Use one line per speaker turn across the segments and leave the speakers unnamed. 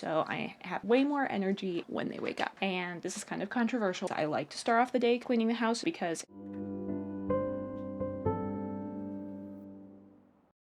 so I have way more energy when they wake up. And this is kind of controversial. I like to start off the day cleaning the house because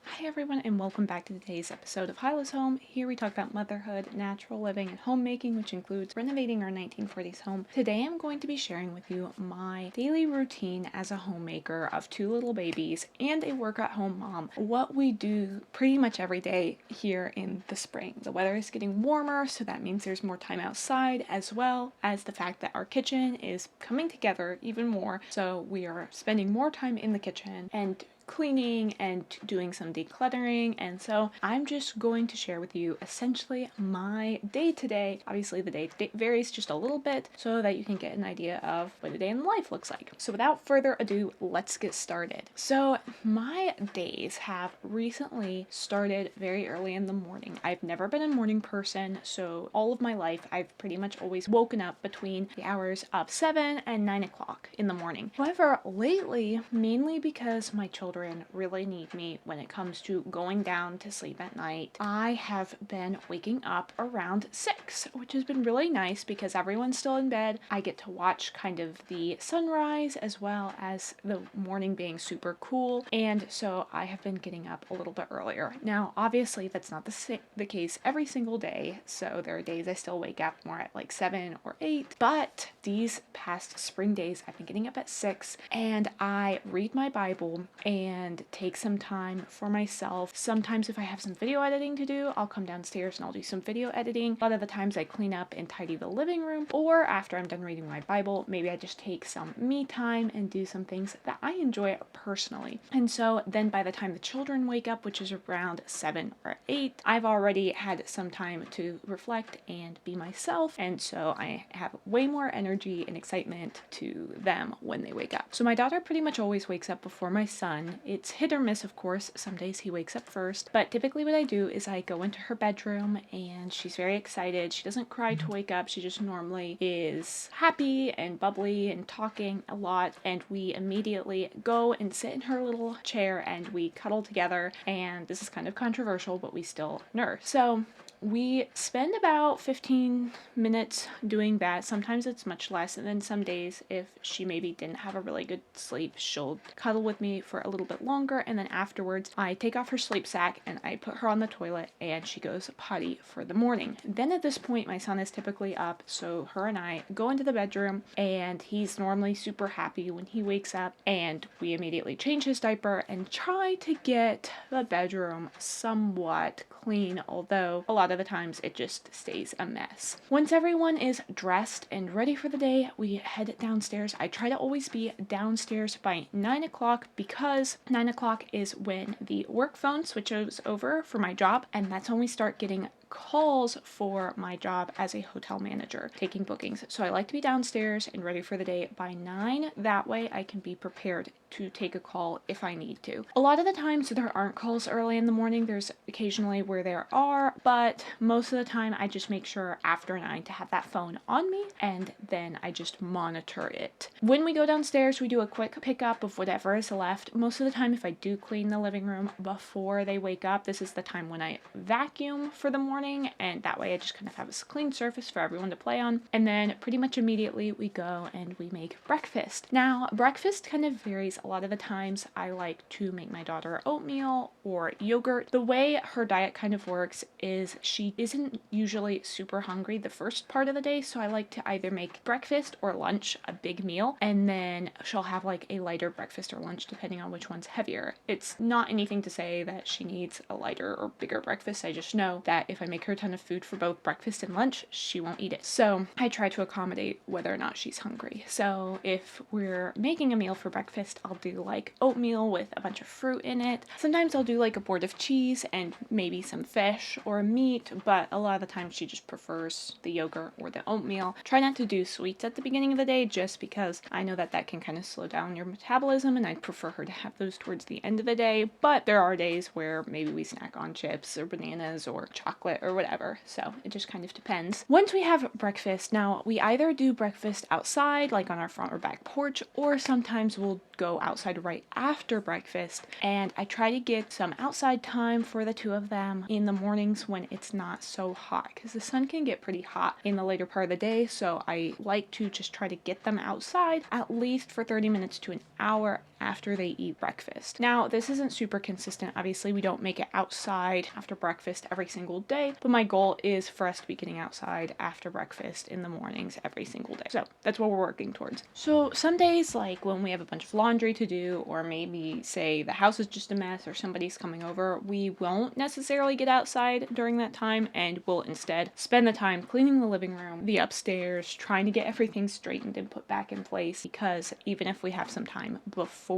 Hi everyone, and welcome back to today's episode of Hyla's Home. Here we talk about motherhood, natural living, and homemaking, which includes renovating our 1940s home. Today I'm going to be sharing with you my daily routine as a homemaker of 2 little babies and a work-at-home mom. What we do pretty much every day here in the spring. The weather is getting warmer, so that means there's more time outside, as well as the fact that our kitchen is coming together even more. So we are spending more time in the kitchen and cleaning and doing some decluttering, and so I'm just going to share with you essentially my day-to-day. Obviously the day-to-day varies just a little bit so that you can get an idea of what a day in the life looks like. So without further ado, let's get started. So my days have recently started very early in the morning. I've never been a morning person, so all of my life I've pretty much always woken up between the hours of 7 and 9 o'clock in the morning. However, lately, mainly because my children really need me when it comes to going down to sleep at night, I have been waking up around 6, which has been really nice because everyone's still in bed. I get to watch kind of the sunrise as well as the morning being super cool, and so I have been getting up a little bit earlier. Now, obviously, that's not the case every single day, so there are days I still wake up more at like 7 or 8, but these past spring days I've been getting up at 6, and I read my Bible and take some time for myself. Sometimes if I have some video editing to do, I'll come downstairs and I'll do some video editing. A lot of the times I clean up and tidy the living room, or after I'm done reading my Bible, maybe I just take some me time and do some things that I enjoy personally. And so then by the time the children wake up, which is around 7 or 8, I've already had some time to reflect and be myself, and so I have way more energy and excitement to them when they wake up. So my daughter pretty much always wakes up before my son. It's hit or miss, of course. Some days he wakes up first, but typically what I do is I go into her bedroom and she's very excited. She doesn't cry to wake up. She just normally is happy and bubbly and talking a lot, and we immediately go and sit in her little chair and we cuddle together, and this is kind of controversial, but we still nurse. So we spend about 15 minutes doing that. Sometimes it's much less, and then some days if she maybe didn't have a really good sleep, she'll cuddle with me for a little bit longer, and then afterwards I take off her sleep sack and I put her on the toilet and she goes potty for the morning. Then at this point my son is typically up, so her and I go into the bedroom, and he's normally super happy when he wakes up, and we immediately change his diaper and try to get the bedroom somewhat clean, although a lot of the times it just stays a mess. Once everyone is dressed and ready for the day, we head downstairs. I try to always be downstairs by 9 o'clock because 9 o'clock is when the work phone switches over for my job, and that's when we start getting calls for my job as a hotel manager, taking bookings. So I like to be downstairs and ready for the day by 9. That way I can be prepared to take a call if I need to. A lot of the times there aren't calls early in the morning. There's occasionally where there are, but most of the time I just make sure after 9 to have that phone on me, and then I just monitor it. When we go downstairs, we do a quick pickup of whatever is left. Most of the time, if I do clean the living room before they wake up, this is the time when I vacuum for the morning, and that way I just kind of have a clean surface for everyone to play on. And then pretty much immediately we go and we make breakfast. Now, breakfast kind of varies. A lot of the times I like to make my daughter oatmeal or yogurt. The way her diet kind of works is she isn't usually super hungry the first part of the day, so I like to either make breakfast or lunch a big meal, and then she'll have like a lighter breakfast or lunch depending on which one's heavier. It's not anything to say that she needs a lighter or bigger breakfast. I just know that if I make her a ton of food for both breakfast and lunch, she won't eat it. So I try to accommodate whether or not she's hungry. So if we're making a meal for breakfast, I'll do like oatmeal with a bunch of fruit in it. Sometimes I'll do like a board of cheese and maybe some fish or meat, but a lot of the time she just prefers the yogurt or the oatmeal. Try not to do sweets at the beginning of the day just because I know that that can kind of slow down your metabolism, and I'd prefer her to have those towards the end of the day. But there are days where maybe we snack on chips or bananas or chocolate or whatever. So it just kind of depends. Once we have breakfast, now we either do breakfast outside, like on our front or back porch, or sometimes we'll go outside right after breakfast. And I try to get some outside time for the two of them in the mornings when it's not so hot, because the sun can get pretty hot in the later part of the day. So I like to just try to get them outside at least for 30 minutes to an hour after they eat breakfast. Now, this isn't super consistent. Obviously, we don't make it outside after breakfast every single day, but my goal is for us to be getting outside after breakfast in the mornings every single day. So that's what we're working towards. So some days, like when we have a bunch of laundry to do, or maybe say the house is just a mess or somebody's coming over, we won't necessarily get outside during that time, and we'll instead spend the time cleaning the living room, the upstairs, trying to get everything straightened and put back in place, because even if we have some time before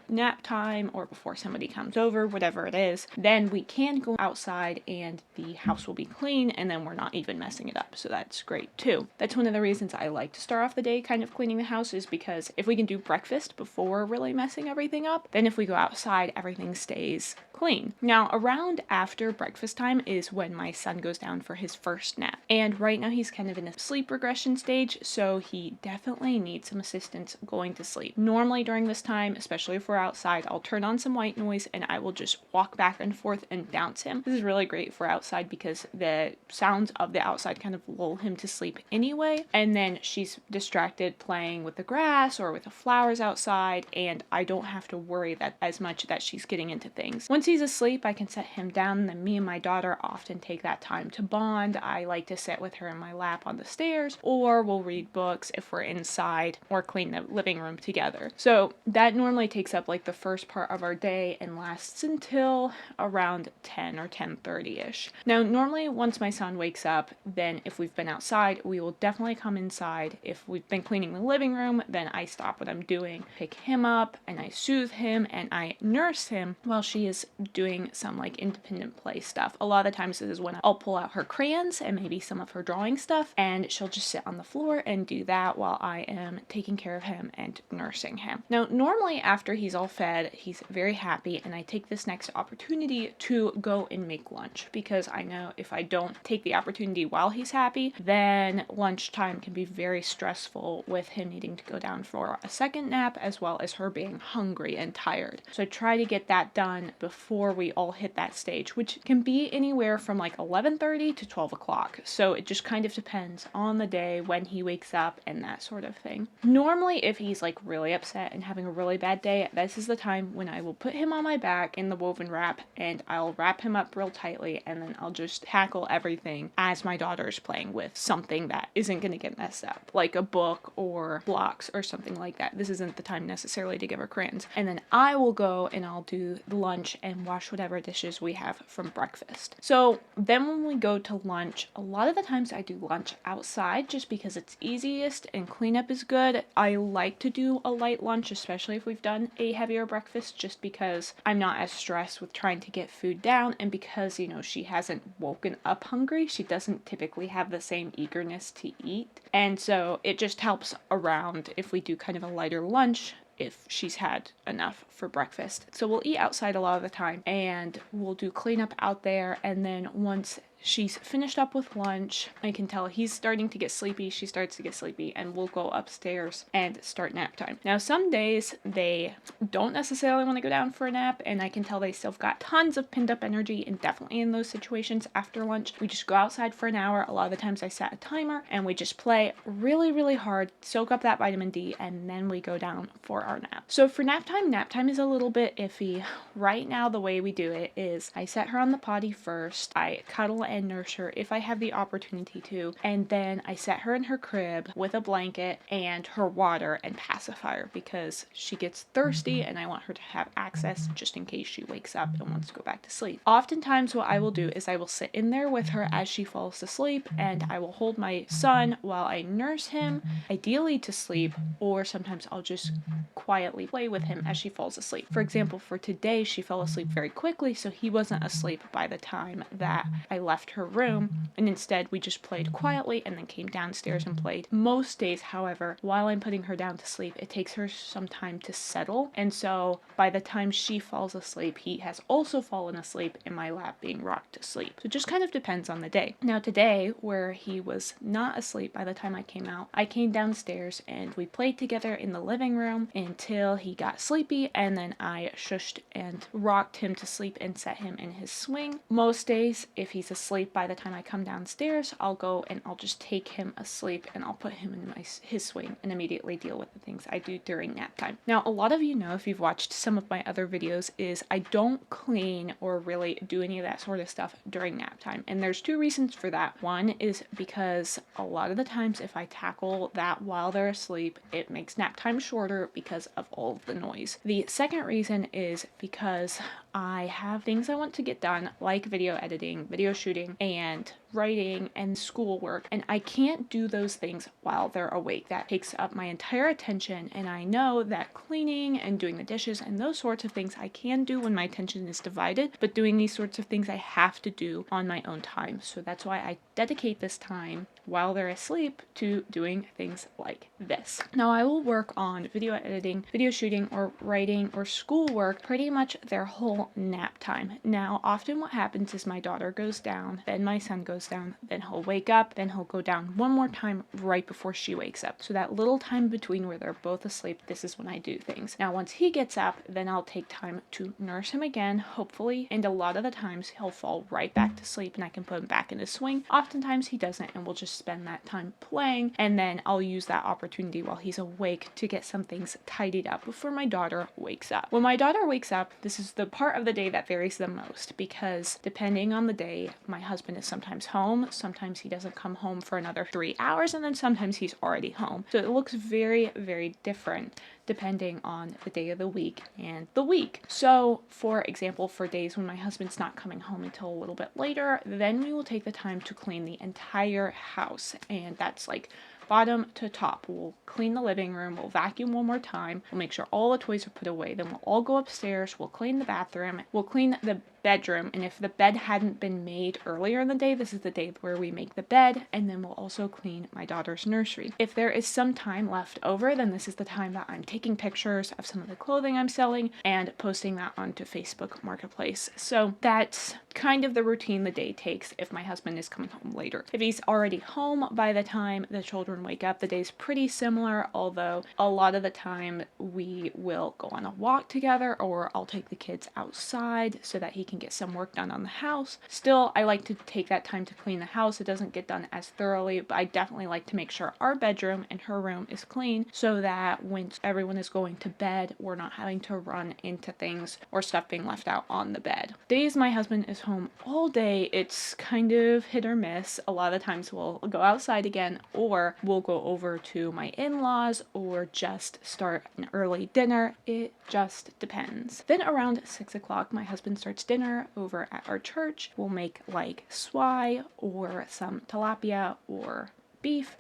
nap time or before somebody comes over, whatever it is, then we can go outside and the house will be clean, and then we're not even messing it up. So that's great too. That's one of the reasons I like to start off the day kind of cleaning the house, is because if we can do breakfast before really messing everything up, then if we go outside, everything stays clean. Now, around after breakfast time is when my son goes down for his first nap. And right now he's kind of in a sleep regression stage, so he definitely needs some assistance going to sleep. Normally during this time, especially if we're outside, I'll turn on some white noise and I will just walk back and forth and bounce him. This is really great for outside because the sounds of the outside kind of lull him to sleep anyway. And then she's distracted playing with the grass or with the flowers outside, and I don't have to worry that as much that she's getting into things. Once he's asleep, I can set him down, and then me and my daughter often take that time to bond. I like to sit with her in my lap on the stairs, or we'll read books if we're inside, or clean the living room together. So that normally takes up like the first part of our day and lasts until around 10 or 10:30ish. Now, normally once my son wakes up, then if we've been outside, we will definitely come inside. If we've been cleaning the living room, then I stop what I'm doing, pick him up, and I soothe him and I nurse him while she is doing some like independent play stuff. A lot of the times this is when I'll pull out her crayons and maybe some of her drawing stuff, and she'll just sit on the floor and do that while I am taking care of him and nursing him. Now, normally after he's all fed, he's very happy, and I take this next opportunity to go and make lunch, because I know if I don't take the opportunity while he's happy, then lunchtime can be very stressful with him needing to go down for a second nap, as well as her being hungry and tired. So I try to get that done before we all hit that stage, which can be anywhere from like 11:30 to 12 o'clock. So it just kind of depends on the day when he wakes up and that sort of thing. Normally, if he's like really upset and having a really bad day, this is the time when I will put him on my back in the woven wrap, and I'll wrap him up real tightly, and then I'll just tackle everything as my daughter's playing with something that isn't going to get messed up, like a book or blocks or something like that. This isn't the time necessarily to give her crayons. And then I will go and I'll do lunch and wash whatever dishes we have from breakfast. So then when we go to lunch, a lot of the times I do lunch outside just because it's easiest and cleanup is good. I like to do a light lunch, especially if we've done a heavier breakfast, just because I'm not as stressed with trying to get food down, and because, you know, she hasn't woken up hungry, she doesn't typically have the same eagerness to eat. And so it just helps around if we do kind of a lighter lunch, if she's had enough for breakfast. So we'll eat outside a lot of the time, and we'll do cleanup out there, and then once she's finished up with lunch, I can tell he's starting to get sleepy, she starts to get sleepy, and we'll go upstairs and start nap time. Now, some days they don't necessarily want to go down for a nap, and I can tell they still got tons of pinned up energy, and definitely in those situations after lunch, we just go outside for an hour. A lot of the times I set a timer, and we just play really, really hard, soak up that vitamin D, and then we go down for our nap. So for nap time is a little bit iffy. Right now, the way we do it is I set her on the potty first, I cuddle and nurse her if I have the opportunity to, and then I set her in her crib with a blanket and her water and pacifier, because she gets thirsty and I want her to have access just in case she wakes up and wants to go back to sleep. Oftentimes what I will do is I will sit in there with her as she falls asleep, and I will hold my son while I nurse him, ideally to sleep, or sometimes I'll just quietly play with him as she falls asleep. For example, for today, she fell asleep very quickly, so he wasn't asleep by the time that I left left her room, and instead we just played quietly and then came downstairs and played. Most days, however, while I'm putting her down to sleep, it takes her some time to settle, and so by the time she falls asleep, he has also fallen asleep in my lap being rocked to sleep. So it just kind of depends on the day. Now today, where he was not asleep by the time I came out, I came downstairs and we played together in the living room until he got sleepy, and then I shushed and rocked him to sleep and set him in his swing. Most days, if he's asleep by the time I come downstairs, I'll go and I'll just take him asleep and I'll put him in his swing and immediately deal with the things I do during nap time. Now, a lot of you know, if you've watched some of my other videos, is I don't clean or really do any of that sort of stuff during nap time. And there's two reasons for that. One is because a lot of the times if I tackle that while they're asleep, it makes nap time shorter because of all of the noise. The second reason is because I have things I want to get done, like video editing, video shooting, and writing and schoolwork, and I can't do those things while they're awake. That takes up my entire attention, and I know that cleaning and doing the dishes and those sorts of things I can do when my attention is divided, but doing these sorts of things I have to do on my own time. So that's why I dedicate this time while they're asleep to doing things like this. Now, I will work on video editing, video shooting, or writing or schoolwork pretty much their whole nap time. Now, often what happens is my daughter goes down, then my son goes down, then he'll wake up, then he'll go down one more time right before she wakes up. So that little time between where they're both asleep, this is when I do things. Now, once he gets up, then I'll take time to nurse him again, hopefully, and a lot of the times he'll fall right back to sleep and I can put him back in his swing. Oftentimes he doesn't, and we'll just spend that time playing, and then I'll use that opportunity while he's awake to get some things tidied up before my daughter wakes up. When my daughter wakes up, this is the part of the day that varies the most, because depending on the day, my husband is sometimes home, sometimes he doesn't come home for another 3 hours, and then sometimes he's already home. So it looks very, very different depending on the day of the week and the week. So, for example, for days when my husband's not coming home until a little bit later, then we will take the time to clean the entire house, and that's like bottom to top. We'll clean the living room, we'll vacuum one more time, we'll make sure all the toys are put away, then we'll all go upstairs, we'll clean the bathroom, we'll clean the bedroom, and if the bed hadn't been made earlier in the day, this is the day where we make the bed, and then we'll also clean my daughter's nursery. If there is some time left over, then this is the time that I'm taking pictures of some of the clothing I'm selling and posting that onto Facebook Marketplace. So that's kind of the routine the day takes if my husband is coming home later. If he's already home by the time the children wake up, the day's pretty similar, although a lot of the time we will go on a walk together, or I'll take the kids outside so that he can get some work done on the house. Still, I like to take that time to clean the house. It doesn't get done as thoroughly, but I definitely like to make sure our bedroom and her room is clean so that when everyone is going to bed, we're not having to run into things or stuff being left out on the bed. Days my husband is home all day, it's kind of hit or miss. A lot of the times we'll go outside again, or we'll go over to my in-laws, or just start an early dinner. It just depends. Then around 6 o'clock, my husband starts dinner over at our church. We'll make like swai or some tilapia or beef,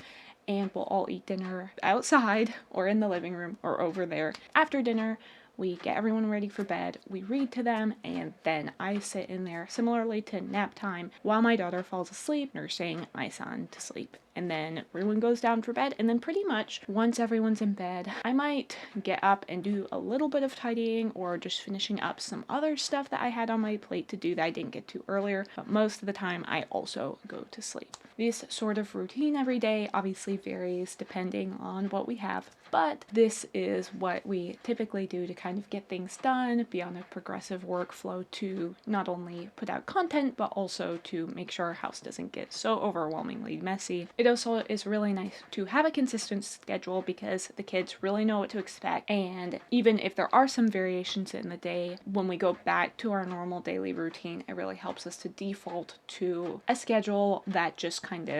and we'll all eat dinner outside or in the living room or over there. After dinner, we get everyone ready for bed, we read to them, and then I sit in there, similarly to nap time, while my daughter falls asleep, nursing my son to sleep. And then everyone goes down for bed, and then pretty much once everyone's in bed, I might get up and do a little bit of tidying or just finishing up some other stuff that I had on my plate to do that I didn't get to earlier, but most of the time I also go to sleep. This sort of routine every day obviously varies depending on what we have, but this is what we typically do to kind of get things done, be on a progressive workflow to not only put out content, but also to make sure our house doesn't get so overwhelmingly messy. It also is really nice to have a consistent schedule because the kids really know what to expect, and even if there are some variations in the day, when we go back to our normal daily routine, it really helps us to default to a schedule that just kind of